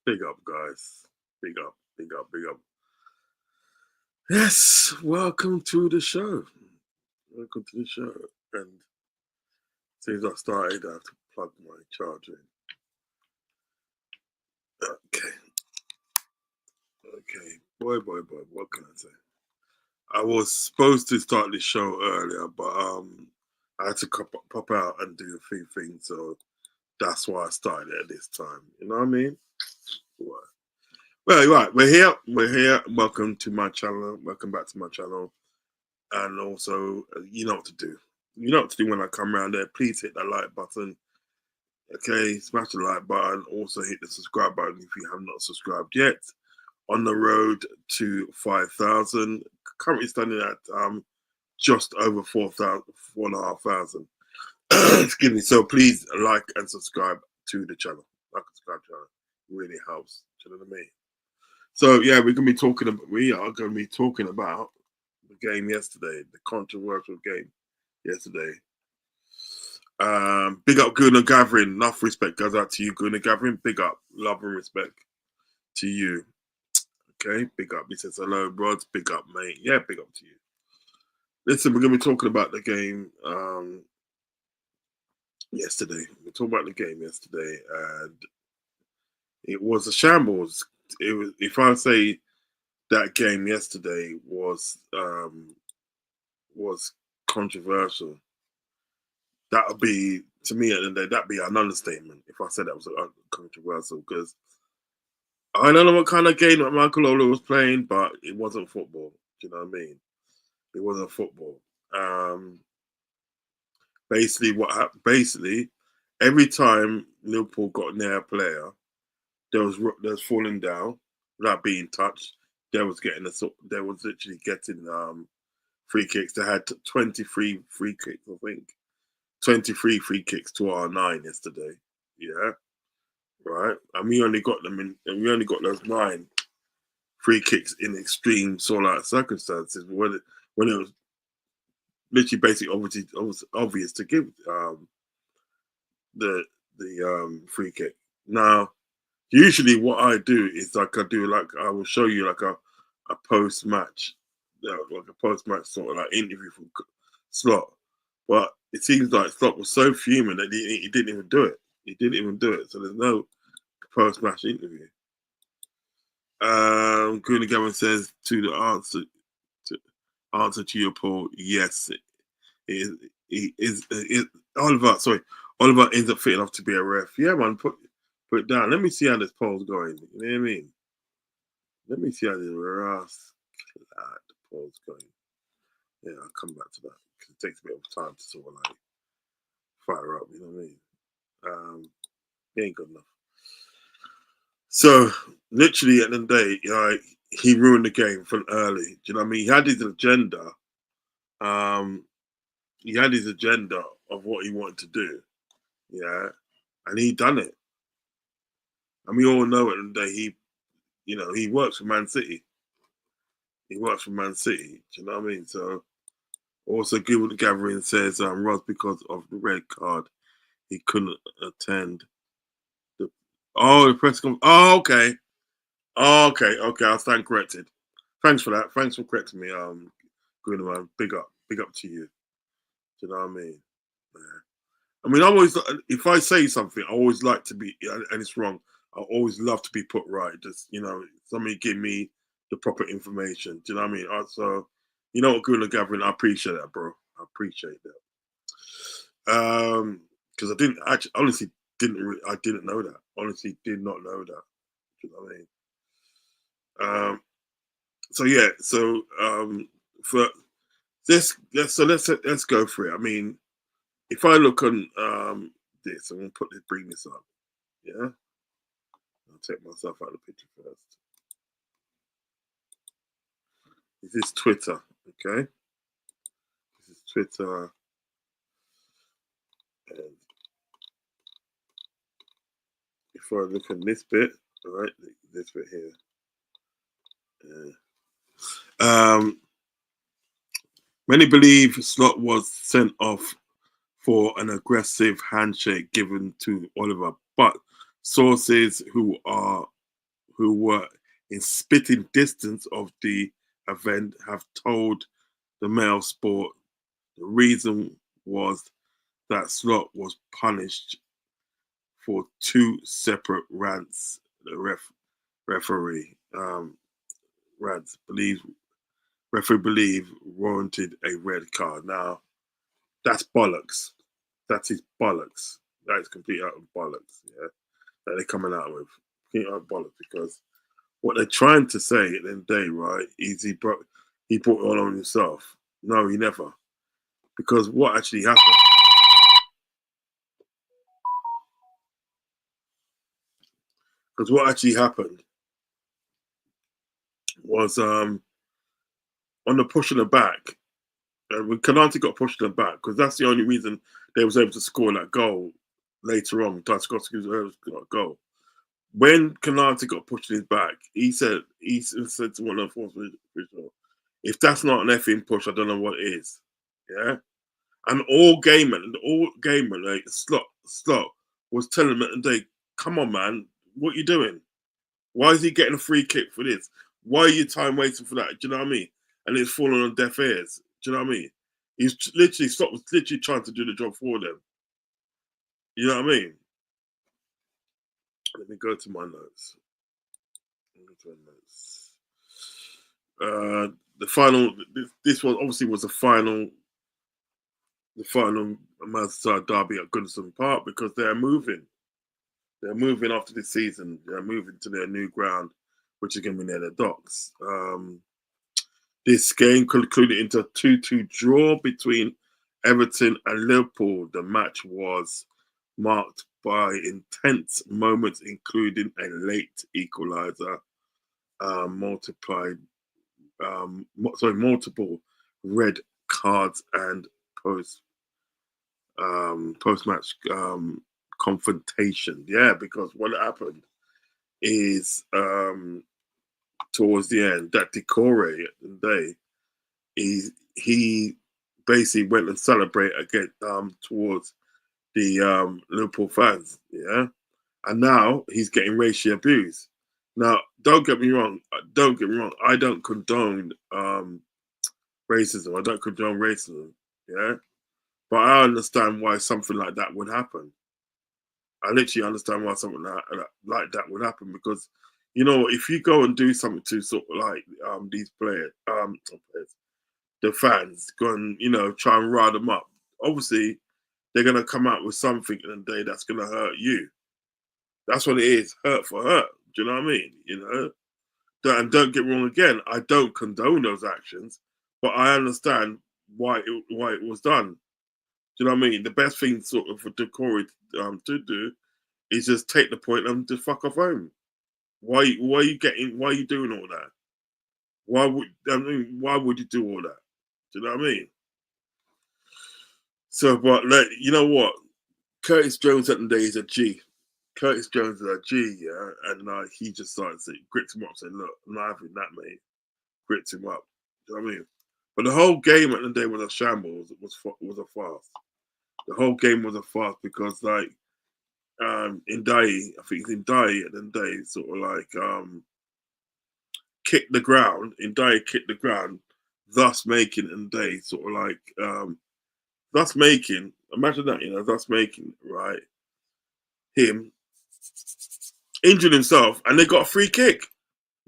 Big up, guys. Big up. Yes, welcome to the show. And since I started, I have to plug my charger in. Okay. Boy, what can I say? I was supposed to start this show earlier, but I had to pop out and do a few things, so that's why I started at this time. You know what I mean? Well, right, we're here. We're here. Welcome to my channel. Welcome back to my channel. And also, you know what to do. You know what to do when I come around there. Please hit that like button. Okay, smash the like button. Also, hit the subscribe button if you have not subscribed yet. On the road to 5,000. Currently standing at just over 4,000, 4,500. Excuse me. So please like and subscribe to the channel. Like and subscribe to the channel. It really helps. Do you know what I mean? So yeah, we are gonna be talking about the game yesterday, the controversial game yesterday. Big up Guna Gathering. Enough respect goes out to you, Guna Gathering. Big up, love and respect to you. Okay, big up. He says hello, Rods. Big up, mate. Yeah, big up to you. Listen, we're gonna be talking about the game yesterday. We talked about the game yesterday, and it was a shambles. It was, if I say that game yesterday was controversial, that would be, to me at the end of the day, that'd be an understatement if I said that was controversial, because I don't know what kind of game that Michael Ola was playing, but it wasn't football. Do you know what I mean? It wasn't football. Um, basically, every time Liverpool got near a player, there was falling down without being touched. There was literally getting free kicks. They had 23 free kicks, I think. 23 free kicks to our 9 yesterday. Yeah, right. And we only got them in, and we only got those 9 free kicks in extreme sort of circumstances when it was literally basically obvious to give the free kick. Now, usually what I do is I will show you like a post match, like a post match sort of like interview from Slot, but it seems like Slot was so fuming that he didn't even do it. He didn't even do it. So there's no post match interview. Green Gavin says to answer to your poll, yes, he is Oliver. Sorry, Oliver ends up fitting off to be a ref. Yeah, man, put it down. Let me see how this poll's going. You know what I mean? Let me see how this poll's going. Yeah, I'll come back to that because it takes a bit of time to sort of like fire up. You know what I mean? He ain't good enough. So literally at the end of the day, he ruined the game from early. Do you know what I mean? He had his agenda. Um, he had his agenda of what he wanted to do. Yeah, and he done it. And we all know at the end of the day, he works for Man City. He works for Man City. Do you know what I mean? So also Gilbert Gathering says Ross, because of the red card, he couldn't attend the press conference. Oh, okay. Oh, okay. I'll stand corrected. Thanks for that. Thanks for correcting me. Good man. Big up to you. Do you know what I mean? Yeah. I mean, if I say something, I always like to be, and it's wrong. I always love to be put right. Just somebody give me the proper information. Do you know what I mean? So, you know what, Guna Gathering, I appreciate that, bro. I appreciate that. Because I didn't actually, honestly, I didn't know that. Honestly, did not know that. Do you know what I mean? So yeah, for this, let's go for it. I mean, if I look on this, I'm gonna bring this up. Yeah, I'll take myself out of the picture first. This is Twitter, okay? This is Twitter, and if I look at this bit, all right, this bit here. Many believe Slot was sent off for an aggressive handshake given to Oliver, but sources who were in spitting distance of the event have told the Mail Sport the reason was that Slot was punished for 2 separate rants. The referee rants believe warranted a red card. Now that's bollocks. That is bollocks. That is complete out of bollocks. Yeah, that they're coming out with complete out of bollocks, because What they're trying to say at the end of the day, right, is he brought it all on himself. No, he never. Because what actually happened? Because what actually happened was on the pushing the back. When Canante got pushed in the back, because that's the only reason they was able to score that goal later on. Tarkovsky was able to score that goal. When Canante got pushed in his back, he said to one of the force officials, "If that's not an effing push, I don't know what is." Yeah, and all gamer, like slot was telling him that they, "Come on, man, what you doing? Why is he getting a free kick for this? Why are you time wasting for that?" Do you know what I mean? And it's falling on deaf ears. Do you know what I mean? He's literally Slot was literally trying to do the job for them. You know what I mean? Let me go to my notes. The final. This one obviously was the final Merseyside Derby at Goodison Park because they're moving. They're moving after this season. They're moving to their new ground, which is going to be near the docks. This game concluded into a 2-2 draw between Everton and Liverpool. The match was marked by intense moments, including a late equaliser, multiple red cards, and post-match confrontation. Yeah, because what happened is towards the end, that Decore day, he basically went and celebrated again towards the Liverpool fans, yeah, and now he's getting racially abused. Now, don't get me wrong. I don't condone racism. I don't condone racism, yeah, but I understand why something like that would happen. I literally understand why something like that would happen because, you know, if you go and do something to sort of like these players, the fans, go and try and rile them up. Obviously, they're gonna come out with something in the day that's gonna hurt you. That's what it is, hurt for hurt. Do you know what I mean? And don't get me wrong again. I don't condone those actions, but I understand why it was done. Do you know what I mean? The best thing sort of for Decore to do is just take the point and just fuck off home. Why are you doing all that? Why would you do all that? Do you know what I mean? So, but like, you know what? Curtis Jones at the day is a G. Curtis Jones is a G, yeah, and he just started to grits him up, saying, "Look, I'm not having that, mate." Grits him up. Do you know what I mean? But the whole game at the day was a shambles. It was a farce. The whole game was a farce because, like, in Dai, I think it's in Dai at the day, sort of like kicked the ground. In Dai kicked the ground, thus making in Day sort of like thus making. Imagine that, thus making right him injured himself, and they got a free kick.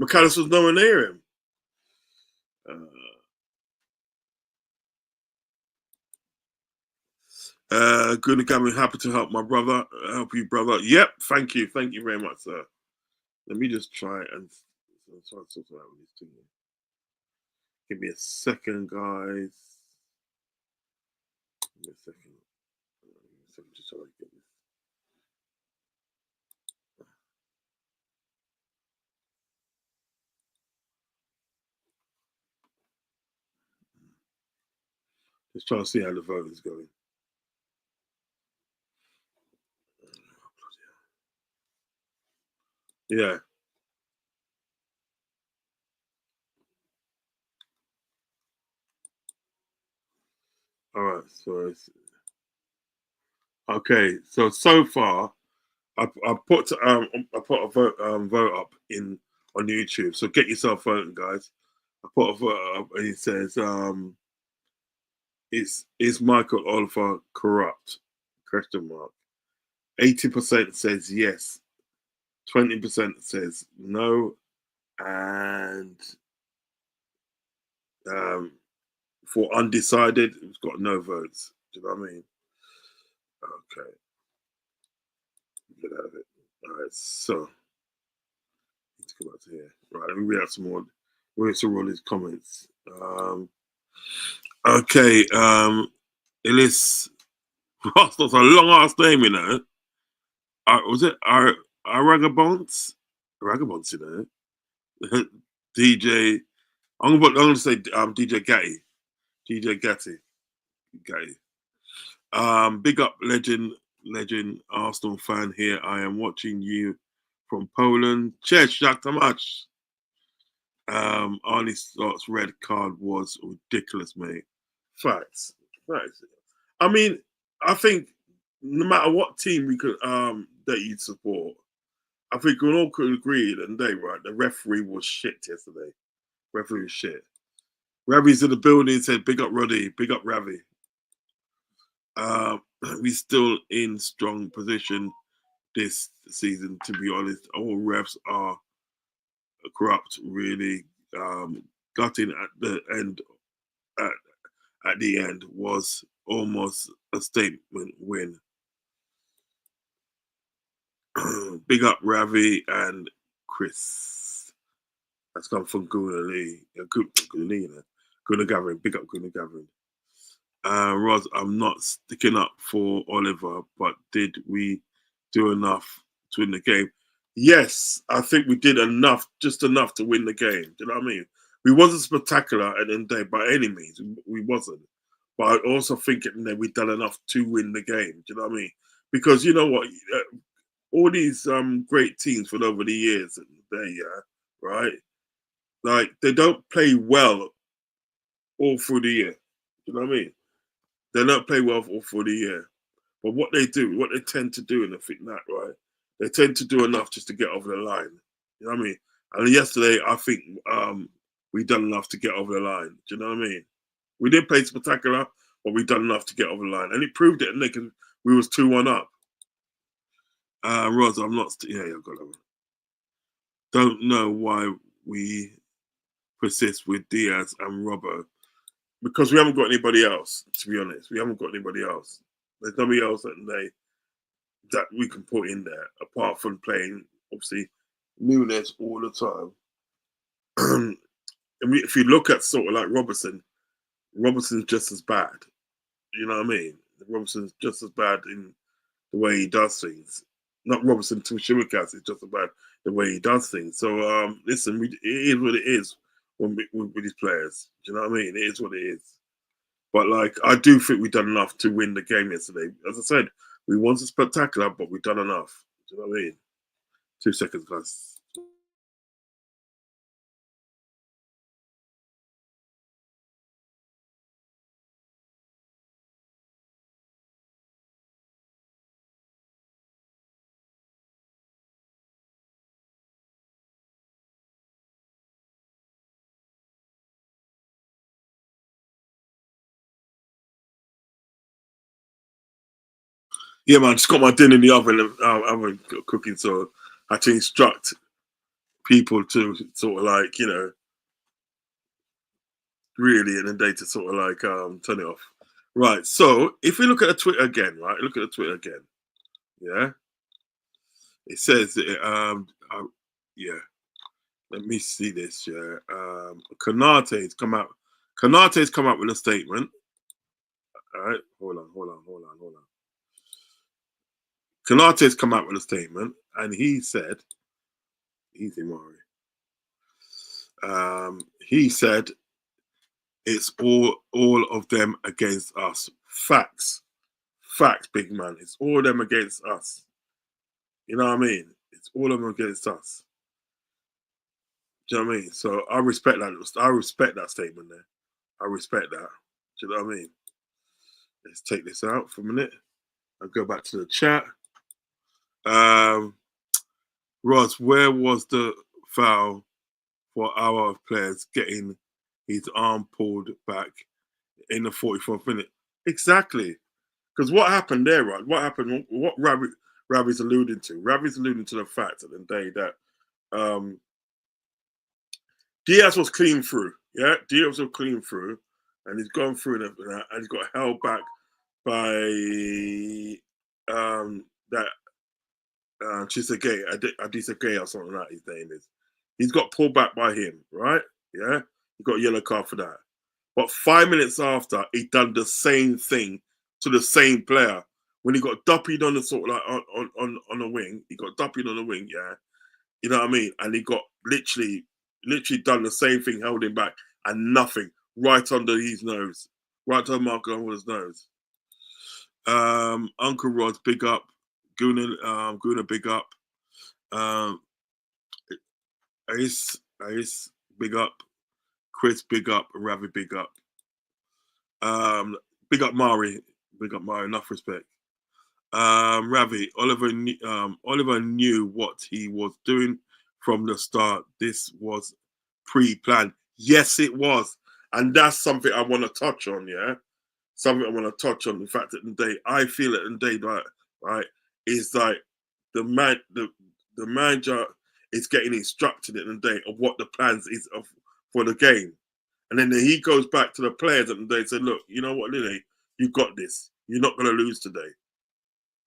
McAllister was nowhere near him. Good again, happy to help my brother. Help you, brother. Yep, thank you very much, sir. Let me just try and sort out this thing. Give me a second, guys. Give me a second. Just so I get this. Just trying to see how the vote is going. Yeah. All right. Okay. So far, I put a vote up on YouTube. So get yourself voting, guys. I put a vote up, and it says is Michael Oliver corrupt? Question mark. 80% says yes. 20% says no, and for undecided, it's got no votes. Do you know what I mean? Okay, get out of it. All right, so need to let's go back to here. Right, let me read out some more. Read some all these comments. Okay, Ellis Ross, that's a long ass name, you know. Was it Aragabonts? Aragabonts, you know. DJ. I'm gonna say DJ Gatty. DJ Gatty. Big up legend Arsenal fan here. I am watching you from Poland. Cześć, jak to much? Arnie Slott's red card was ridiculous, mate. Facts. I mean, I think no matter what team we could that you'd support, I think we all could agree that day, right? The referee was shit yesterday. Referee was shit. Ravi's in the building, said big up Roddy, big up Ravi. We still in strong position this season, to be honest. All refs are corrupt, really. Gutting at the end at the end was almost a statement win. Big up Ravi and Chris. That's come from Guna Lee. Guna Gavin. Big up Guna Gavin. Roz, I'm not sticking up for Oliver, but did we do enough to win the game? Yes, I think we did enough, just enough to win the game. Do you know what I mean? We wasn't spectacular at the end of the day by any means. We wasn't. But I also think that we done enough to win the game. Do you know what I mean? Because you know what? All these great teams from over the years, right? Like, they don't play well all through the year. Do you know what I mean? They don't play well all through the year. But what they tend to do, and I think that, right? They tend to do enough just to get over the line. You know what I mean? And yesterday, I think we done enough to get over the line. Do you know what I mean? We didn't play spectacular, but we done enough to get over the line. And it proved it, and we was 2-1 up. Roz, I'm not... I've got that one. Don't know why we persist with Diaz and Robbo. Because we haven't got anybody else, to be honest. We haven't got anybody else. There's nobody else that we can put in there, apart from playing, obviously, Nunes all the time. If you look at sort of like Robertson's just as bad. You know what I mean? Robertson's just as bad in the way he does things. Not Robertson to Shimikas, it's just as bad the way he does things. So, listen, it is what it is with these players. Do you know what I mean? It is what it is. But, like, I do think we've done enough to win the game yesterday. As I said, we wasn't spectacular, but we've done enough. Do you know what I mean? 2 seconds, guys. Yeah, man, just got my dinner in the oven cooking, so I had to instruct people to sort of like, really in the day to sort of like turn it off. Right, so if we look at the Twitter again, right, look at the Twitter again. Yeah, it says yeah. Let me see this. Yeah, Kanate's come out with a statement. All right, hold on. Kanate's come out with a statement, and he said, "Easy, Maury." He said, "It's all of them against us. Facts, big man. It's all of them against us. You know what I mean? It's all of them against us. Do you know what I mean? So I respect that. I respect that statement there. I respect that. Do you know what I mean? Let's take this out for a minute and go back to the chat. Ross, where was the foul for our players getting his arm pulled back in the 44th minute? Exactly. Because what happened there, right? What happened? What Ravi's alluding to? Ravi's alluding to the fact at the day that Diaz was clean through. Yeah, Diaz was clean through, and he's gone through and he's got held back by that Chisagay, Adisa Gay or something like that his name is. He's got pulled back by him, right? Yeah, he got a yellow card for that. But 5 minutes after, he done the same thing to the same player. When he got duppied on the sort of like on the wing, he got duppied on the wing, yeah. You know what I mean? And he got literally done the same thing, held him back, and nothing right under his nose, right under Marco's nose. Uncle Rod's big up, Guna big up, Ace big up, Chris big up, Ravi big up, big up Mari, enough respect. Ravi, Oliver knew what he was doing from the start. This was pre-planned. Yes, it was. And that's something I want to touch on, yeah? Something I want to touch on. The fact that the day, I feel it in the day, right, is like the manager is getting instructed in the day of what the plans is for the game. And then he goes back to the players at the day and said, look, you know what, Lily, you got this. You're not going to lose today.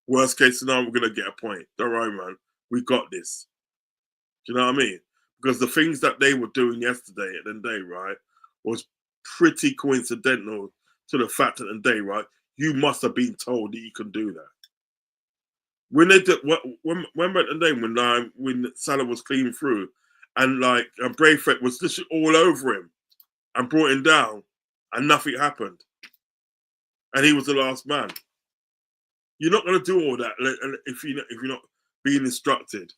Worst case scenario, we're going to get a point. Don't worry, man. We got this. Do you know what I mean? Because the things that they were doing yesterday at the end of the day, right, was pretty coincidental to the fact that the day, right, you must have been told that you can do that. When they did, when at the day when Salah was clean through, and like Braithwaite was literally all over him and brought him down, and nothing happened, and he was the last man. You're not going to do all that if you're not being instructed.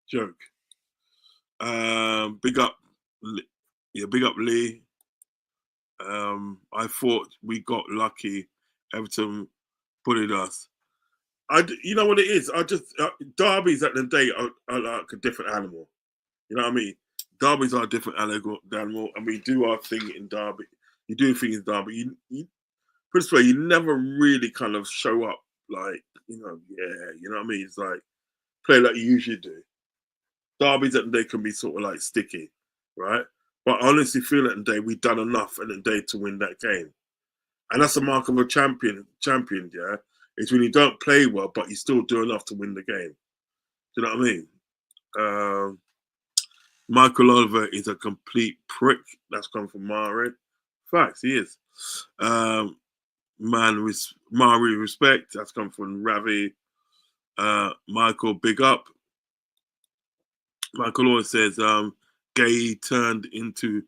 Joke. Big up, yeah, big up Lee. I thought we got lucky. Everton bullied us. You know what it is? Derbies at the day are like a different animal. You know what I mean? Derbies are a different animal, and we do our thing in Derby. You do things in Derby. You put this way, you never really kind of show up like, you know what I mean? It's like play like you usually do. Derbies at the day can be sort of like sticky, right? But I honestly feel at the day we've done enough at the day to win that game. And that's the mark of a champion, yeah? It's when you don't play well, but you still do enough to win the game. Do you know what I mean? Michael Oliver is a complete prick. That's come from Mari. Facts, he is. Mari respect. That's come from Ravi. Michael, big up. Michael always says, Gay turned into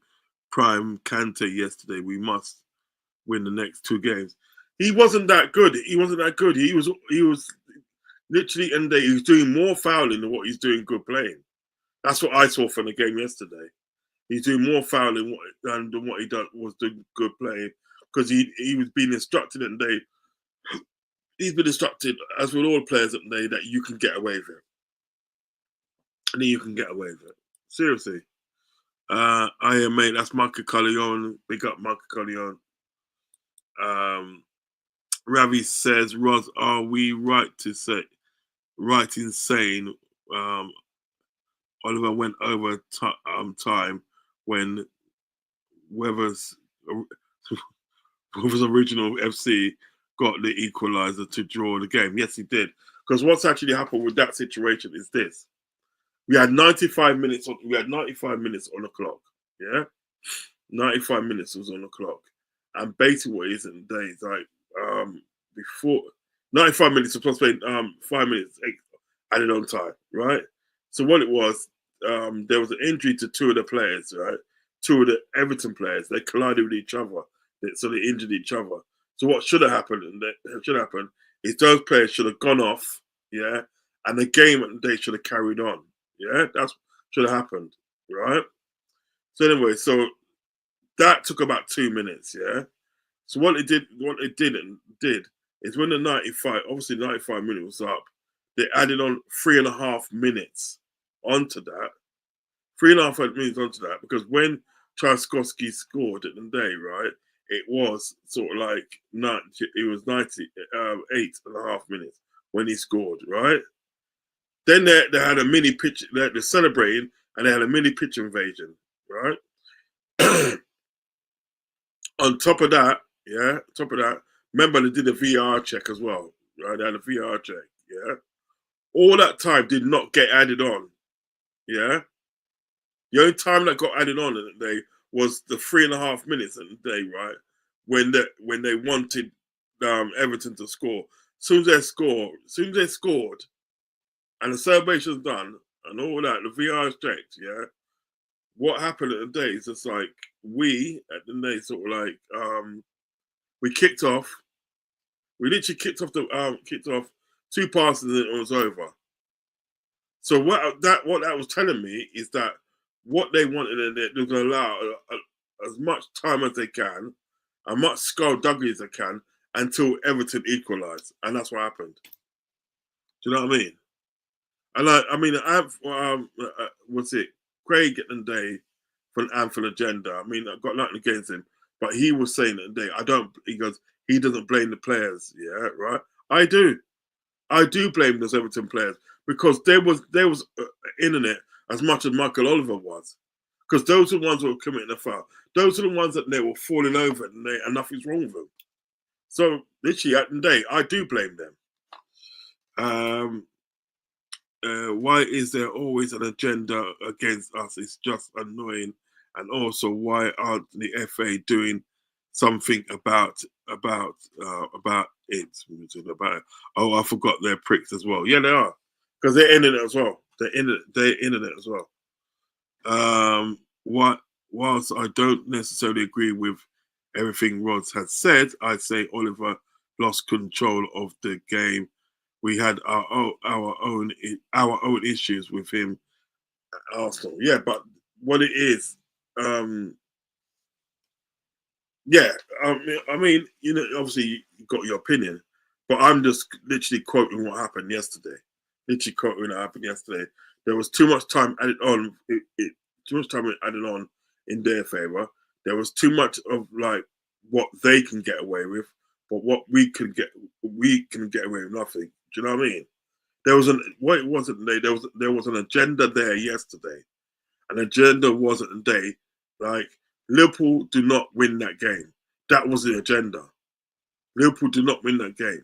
prime Kante yesterday. We must win the next 2 games. He wasn't that good. He was literally in there. He was doing more fouling than what he's doing good playing. That's what I saw from the game yesterday. He's doing more fouling than what he was doing good playing, because he was being instructed in the day. He's been instructed, as with all players at the day, that you can get away with it. And then you can get away with it. Seriously. I am, mate. That's Marco Corleone. Big up Marco Corleone. Ravi says, Roz, are we right in saying Oliver went over time when Weber's original FC got the equaliser to draw the game? Yes, he did. Because what's actually happened with that situation is this: we had 95 minutes on the clock. Yeah, 95 minutes was on the clock, and basically what it is in the day is like before 95 minutes supposed to play 5 minutes added on time, right? So what it was, there was an injury to 2 of the players, right? 2 of the Everton players, they collided with each other, so they injured each other. So what should have happened, is those players should have gone off, yeah, and the game they should have carried on, yeah. That's should have happened, right? So anyway, so that took about 2 minutes, yeah. So what it did is when the 95 minutes was up, they added on 3.5 minutes onto that. 3.5 minutes onto that, because when Trzaskowski scored at the day, right, it was sort of like 98.5 minutes when he scored, right? Then they had a mini pitch, they're celebrating, and they had a mini pitch invasion, right? On top of that, remember they did a VR check as well, right? They had a VR check, yeah? All that time did not get added on, yeah? The only time that got added on in the day was the 3.5 minutes in the day, right? When they wanted Everton to score. As soon as they scored, and the celebration's done, and all that, the VR is checked, yeah. What happened at the day is just like we at the day sort of like we kicked off. We literally kicked off 2 passes and it was over. So what that was telling me is that what they wanted in it, they're going to allow as much time as they can, as much skullduggery as they can until Everton equalised, and that's what happened. Do you know what I mean? And I mean, I've what's it? Craig at the day for an Anfield agenda. I mean, I've got nothing against him, but he was saying that the day, I don't. He goes, he doesn't blame the players. Yeah, right. I do. I do blame those Everton players because there was in it as much as Michael Oliver was, because those are the ones who were committing the foul. Those are the ones that they were falling over and nothing's wrong with them. So literally at the day, I do blame them. Why is there always an agenda against us? It's just annoying. And also, why aren't the FA doing something about it? About it? Oh, I forgot they're pricks as well. Yeah, they are, because they're in it as well. They're in it as well. What? Whilst I don't necessarily agree with everything Rods has said, I say Oliver lost control of the game. We had our own issues with him at Arsenal. Yeah, but what it is, yeah, I mean, you know, obviously you got your opinion, but I'm just literally quoting what happened yesterday. Literally quoting what happened yesterday. There was too much time added on. Too much time added on in their favour. There was too much of like what they can get away with, but what we can get away with nothing. Do you know what I mean? There was what it wasn't today. There was an agenda there yesterday. An agenda wasn't today. Like Liverpool do not win that game. That was the agenda. Liverpool do not win that game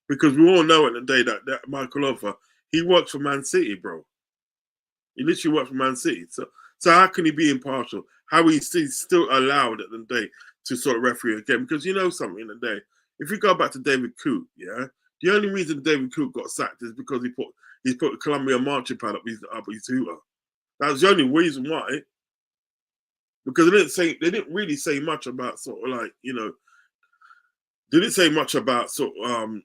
because we all know at the day that Michael Oliver, he works for Man City, bro. He literally works for Man City. So how can he be impartial? How is he still allowed at the day to sort of referee a game? Because you know something in the day. If you go back to David Coote, yeah, the only reason David Coote got sacked is because he put the Columbia marching pad up his hooter. That was the only reason why. Because they didn't really say much about sort of like, you know, they didn't say much about sort of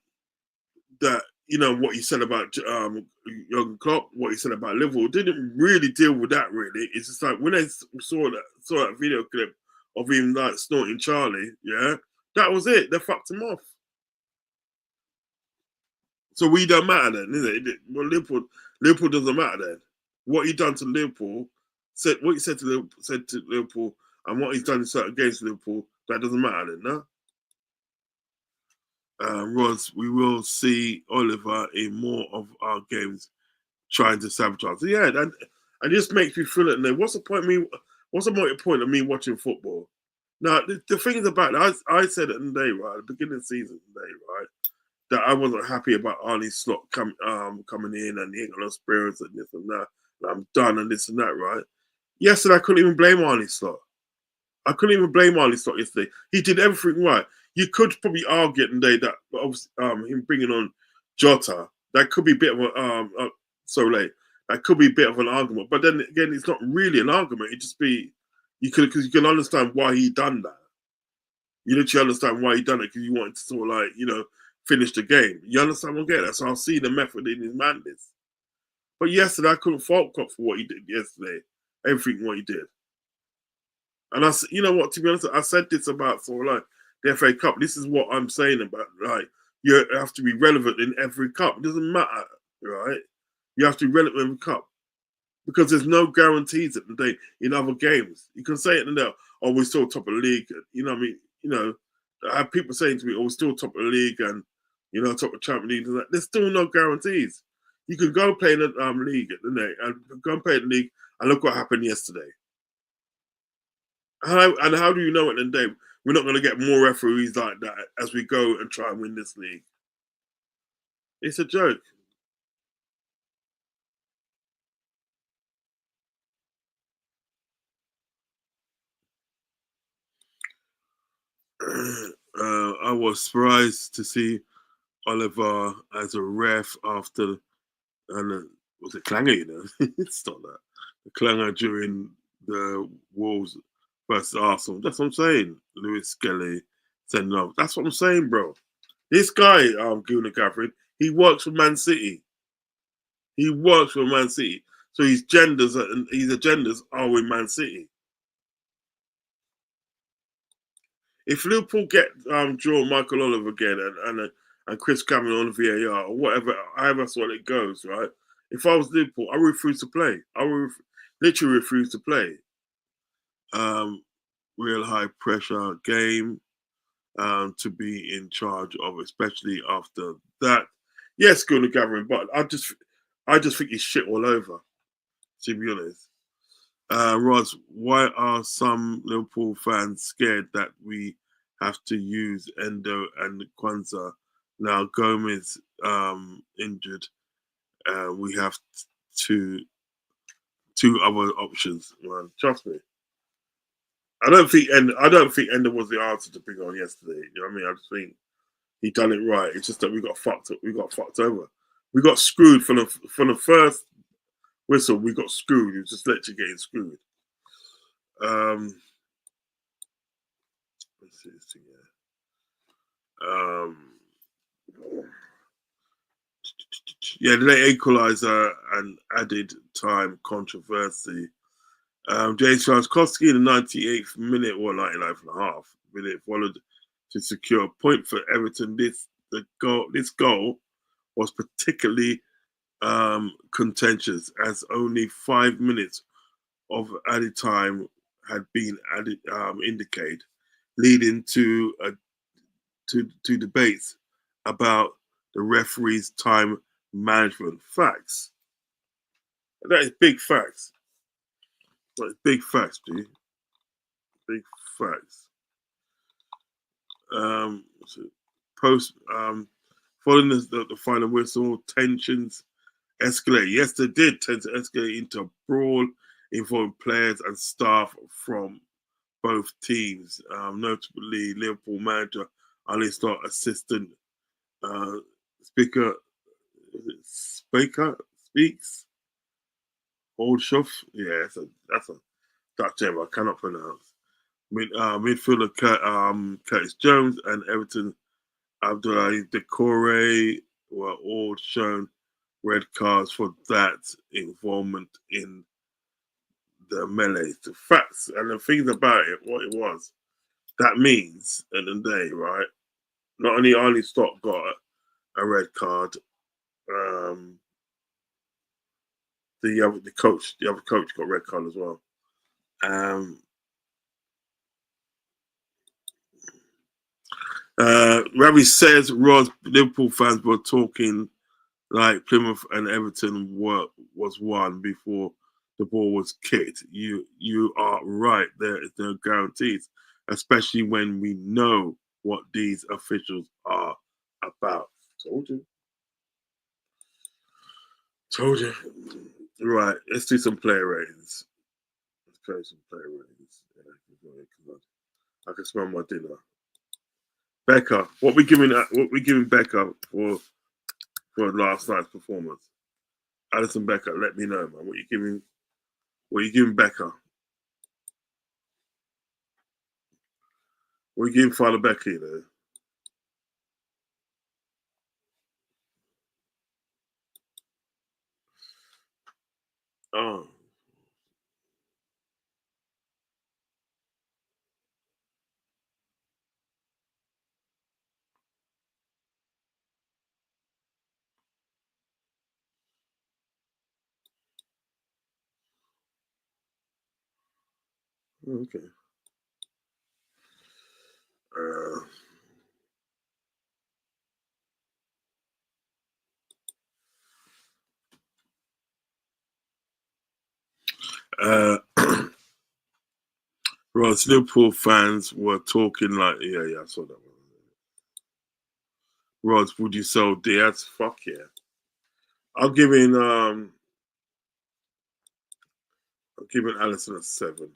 that, you know, what he said about Jurgen Klopp, what he said about Liverpool. Didn't really deal with that really. It's just like when they saw that video clip of him like snorting Charlie, yeah, that was it. They fucked him off. So we don't matter then, is it? Well, Liverpool doesn't matter then. What he done to Liverpool, what he said to Liverpool, and what he's done against Liverpool, that doesn't matter then, no? Rods, we will see Oliver in more of our games trying to sabotage. So yeah, and it just makes me feel it. And then what's the point of me watching football? Now, the thing is about it, I said it in the day, right, at the beginning of the season today, right, that I wasn't happy about Arnie Slot coming in and he ain't got no spirits and this and that. And I'm done and this and that, right? Yesterday, I couldn't even blame Arnie Slot. I couldn't even blame Arnie Slot yesterday. He did everything right. You could probably argue today that him bringing on Jota, that could be a bit of that could be a bit of an argument. But then again, it's not really an argument. It just be because you can understand why he done that. You literally understand why he done it because you wanted to sort of like, you know, finish the game. You understand what I'm getting at? So I'll see the method in his madness. But yesterday, I couldn't fault Klopp for what he did yesterday. Everything what he did. And you know what? To be honest, I said this about sort of like the FA Cup. This is what I'm saying about like you have to be relevant in every cup. It doesn't matter, right? You have to be relevant in the cup because there's no guarantees at the day in other games. You can say it in there, oh, we're still top of the league. You know what I mean? You know, I have people saying to me, oh, we're still top of the league and, you know, top of Champions League. And that. There's still no guarantees. You can go play in the league, and go and play in the league, and look what happened yesterday. How do you know at the end of the day we're not going to get more referees like that as we go and try and win this league? It's a joke. I was surprised to see Oliver as a ref after, and was it Clanger? You know, it's not that the Clanger during the Wolves versus Arsenal. That's what I'm saying. Lewis Skelly sending off. That's what I'm saying, bro. This guy, Gunnar Gafford, he works for Man City. He works for Man City, so his agendas are with Man City. If Liverpool get draw Michael Oliver again and Chris Cameron on VAR or whatever, however that's what it goes, right? If I was Liverpool, I would refuse to play. I would literally refuse to play. Um, Real high pressure game to be in charge of, especially after that. Yes, Gunnar Gathering, but I just think he's shit all over. To be honest. Roz, why are some Liverpool fans scared that we have to use Endo and Kwanzaa? Now Gomez injured. We have two other options. Man, trust me. I don't think Endo was the answer to bring on yesterday. You know what I mean? I just think he done it right. It's just that we got fucked up. We got fucked over. We got screwed from the first whistle. We got screwed. It was just literally getting screwed. Let's see this thing here. Yeah, the late equaliser and added time controversy. James Tarkowski in the 98th minute or 99th and a half minute followed to secure a point for Everton. This goal was particularly contentious as only 5 minutes of added time had been added indicated, leading to debates about the referee's time management. Facts. That is big facts. That is big facts, G. Big facts. So post following the final whistle, tensions escalate. Yes, they did tend to escalate into a brawl involving players and staff from both teams. Notably, Liverpool manager Ali Stott, assistant speaker, speaks. Old Shuff, yeah, that's a Dutch name I cannot pronounce. Midfielder Curtis Jones and Everton Abdoulaye Decore were all shown red cards for that involvement in the melee. The facts and the things about it, what it was, that means at the end of the day, right? Not only Ali Stott got a red card, um, the other coach got a red card as well. Ravi says Ross Liverpool fans were talking like Plymouth and Everton was won before the ball was kicked. You are right. There is no guarantees, especially when we know what these officials are about. Told you. Told you. Right. Let's do some player ratings. Let's play some player ratings. Yeah, I can smell my dinner. Becca, what we giving Becca for last night's performance? Alison Becker, let me know, man. What you giving Becca? What you giving Father Becky though? Oh. Okay. Uh, uh, Ross, Liverpool fans were talking like, yeah, I saw that one. Ross, would you sell Diaz? Fuck yeah. I'm giving Allison a 7.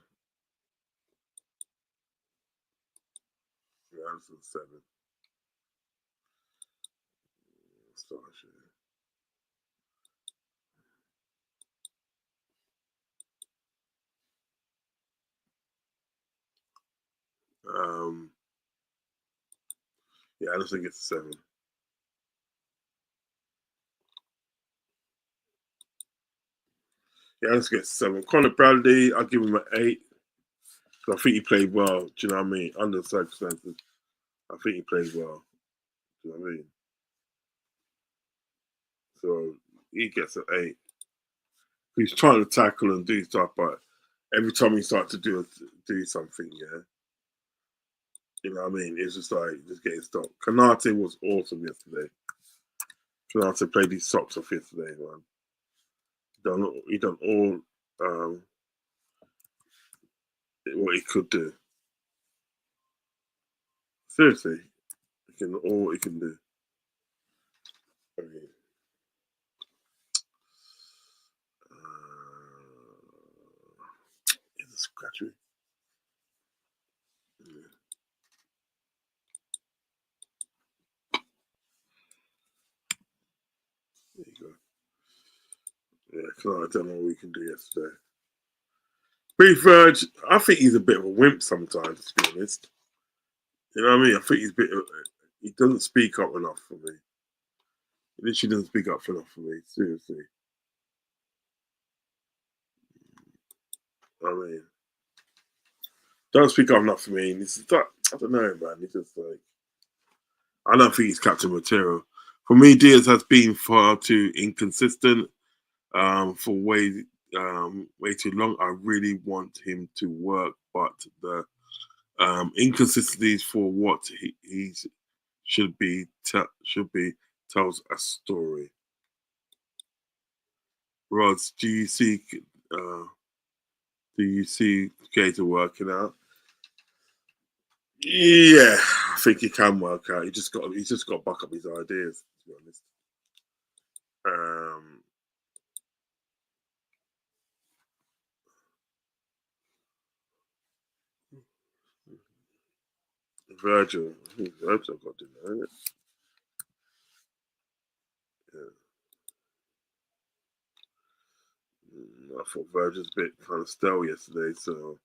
Anderson 7. Starship. Yeah, Anderson gets a 7. Yeah, Anderson gets a 7. Conor Bradley, I'll give him an 8. I think he played well. Do you know what I mean? Under the circumstances, I think he played well. Do you know what I mean? So he gets an 8. He's trying to tackle and do stuff, but every time he starts to do something, yeah, you know what I mean? It's just like just getting stopped. Kanate was awesome yesterday. Kanate played his socks off yesterday, man. He done all what he could do. Seriously, he can all what he can do. I mean, it's a scratchery. Yeah. There you go. Yeah, Kanate done all we can do yesterday. Brief Verge, I think he's a bit of a wimp sometimes, to be honest. You know what I mean? I think he's a bit. He doesn't speak up enough for me. He literally doesn't speak up enough for me. Seriously. I mean, don't speak up enough for me. And it's like, I don't know, man. It's just like I don't think he's captain material. For me, Diaz has been far too inconsistent for way too long. I really want him to work, but the inconsistencies for what he should be tells a story. Rods, uh, do you see Gator working out? Yeah, I think he can work out. He's just got to buck up his ideas. To be honest, um, Virgil, I think Virgil got to know it. Yeah. I thought Virgil's a bit kind of stale yesterday, so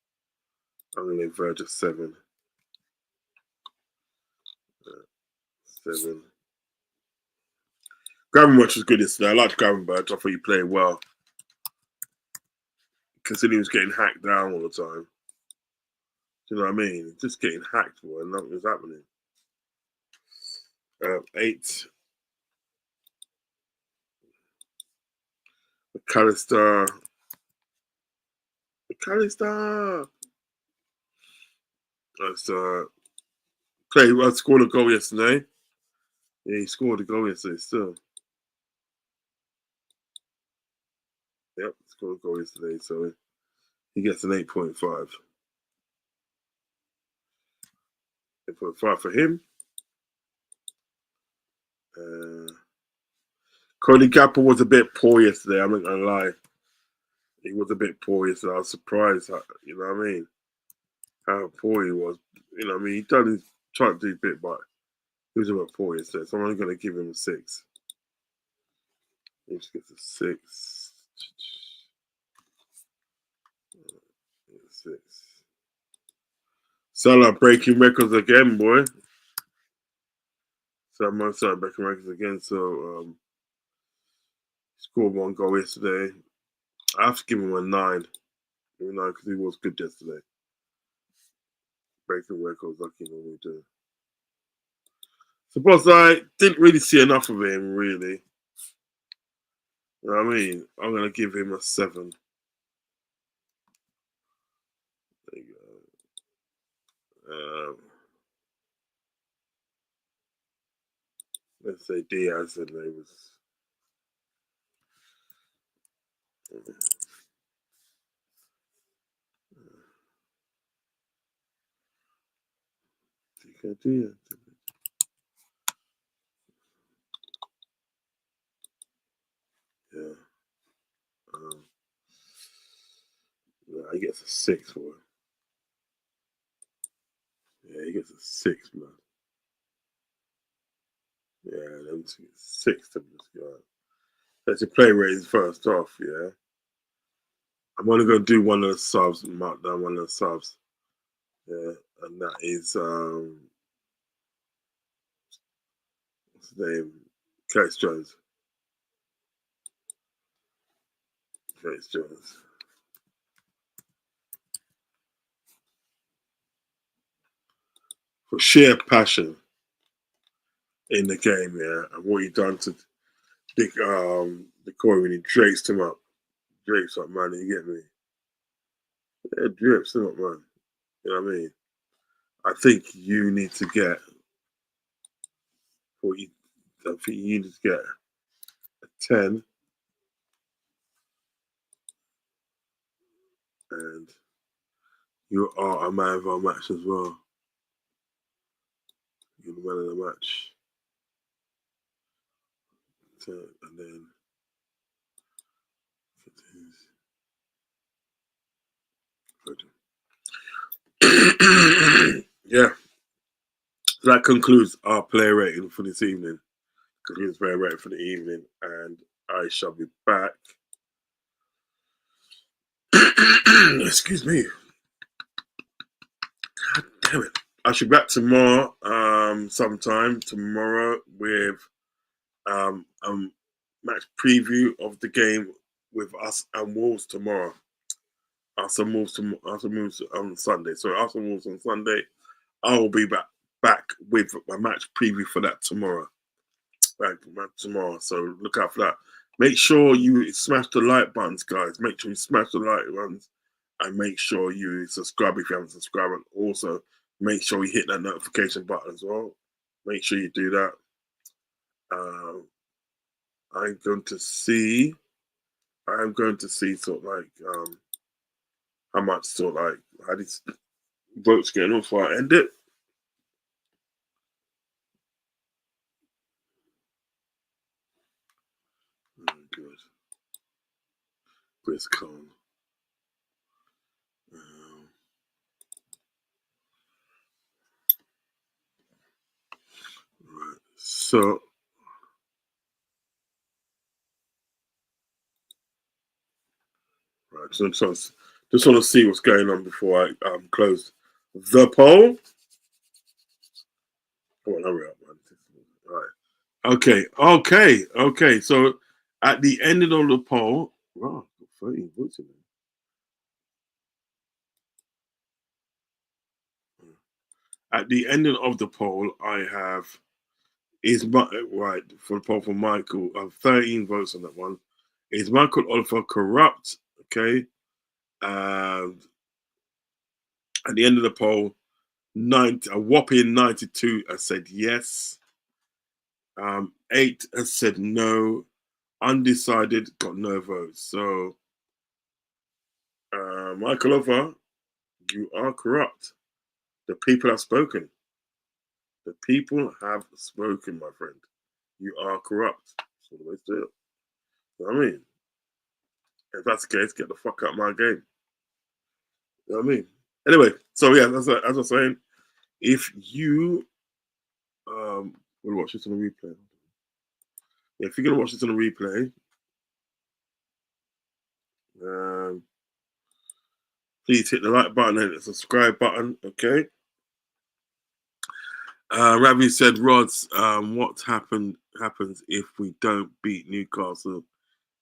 I'm gonna give Virgil 7. 7. Gravenberch was good yesterday. I liked Gravenberch. I thought he played well, considering he was getting hacked down all the time. Do you know what I mean? Just getting hacked, boy, and nothing was happening. 8. McAllister. McAllister. Scored a goal yesterday. Yeah, he scored a goal yesterday still. Yep, scored a goal yesterday, so he gets an 8.5. 8.5 for him. Cody Gapper was a bit poor yesterday, I'm not gonna lie. He was a bit poor yesterday. I was surprised, you know what I mean? How poor he was. You know what I mean? He tried to do a bit, but he was a bit poor yesterday, so I'm only gonna give him a 6. He just gets a 6. 6. Salah breaking records again, boy. Salah breaking records again. So scored 1 goal yesterday. I have to give him a 9, because he was good yesterday. Breaking records like he normally do. Suppose I didn't really see enough of him, really. You know what I mean? I'm gonna give him a 7. There you go. Let's say Diaz and they was. Diaz. Yeah. Um, yeah, he gets a 6 for it. Yeah, he he gets a 6, man. Yeah, them 6 to go. That's your play rating first off, yeah. I'm only gonna do one of the subs, mark down one of the subs. Yeah, and that is what's his name? Curtis Jones. Curtis Jones. For sheer passion in the game, yeah, and what he done to the Corey when he drapes him up. Drapes up, man, you get me? Yeah, drapes him up, man. You know what I mean? I think you need to get what you I think you need to get a 10 and you are a man of our match as well. You're the man of the match. 10, and then yeah. So that concludes our player rating for this evening. Concludes player rating for the evening, and I shall be back. Excuse me. God damn it. I should be back tomorrow, sometime tomorrow with match preview of the game with us and Wolves tomorrow. Us and Wolves on Sunday. So us and Wolves on Sunday. I will be back with my match preview for that tomorrow. Back tomorrow. So look out for that. Make sure you smash the like buttons, guys. Make sure you smash the like buttons, and make sure you subscribe if you haven't subscribed. And also make sure you hit that notification button as well. Make sure you do that. I'm going to see sort of like how much sort of like how these votes getting on before I end it. Oh, good. Chris Cone. Right. So right, just want to see what's going on before I close the poll. Come on, hurry up, man. All right. Okay. So at the end of the poll, wow, 13 votes in there. At the ending of the poll, I have right for the poll for Michael. I have 13 votes on that one. Is Michael Oliver corrupt? Okay. And at the end of the poll, a whopping 92 has said yes. 8 has said no. Undecided got no votes. So, Michael Oliver, you are corrupt. The people have spoken. The people have spoken, my friend. You are corrupt. That's all the way to it. You know what I mean? If that's the case, get the fuck out of my game. You know what I mean? Anyway, so yeah, as I was saying, if you want to watch this on a replay, if you're gonna watch this on a replay, please hit the like button and the subscribe button. Okay. Ravi said, Rods, what happens if we don't beat Newcastle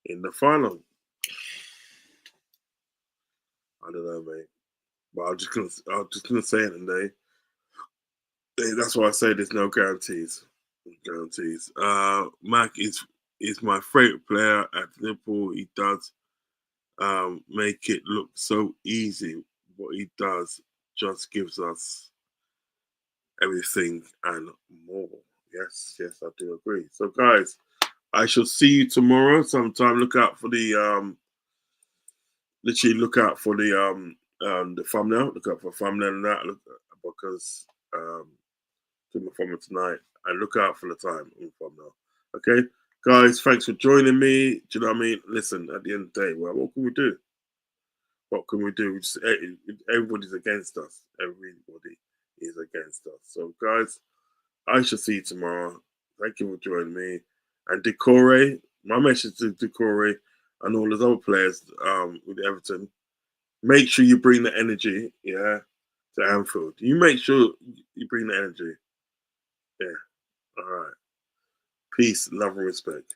in the final? I don't know, mate. But I'm just gonna say it today. That's why I say there's no guarantees. Mac is my favourite player at Liverpool. He does make it look so easy. What he does just gives us everything and more. Yes, I do agree. So, guys, I shall see you tomorrow sometime. Look out for the thumbnail. Look out for thumbnail and that because do my thumbnail tonight and look out for the time in thumbnail. Okay, guys, thanks for joining me. Do you know what I mean? Listen, at the end of the day, well, what can we do? What can we do? Everybody's against us. Everybody is against us. So, guys, I shall see you tomorrow. Thank you for joining me. And Decore, my message to Decore and all those other players with Everton, make sure you bring the energy, yeah, to Anfield. You make sure you bring the energy. Yeah. All right. Peace, love, and respect.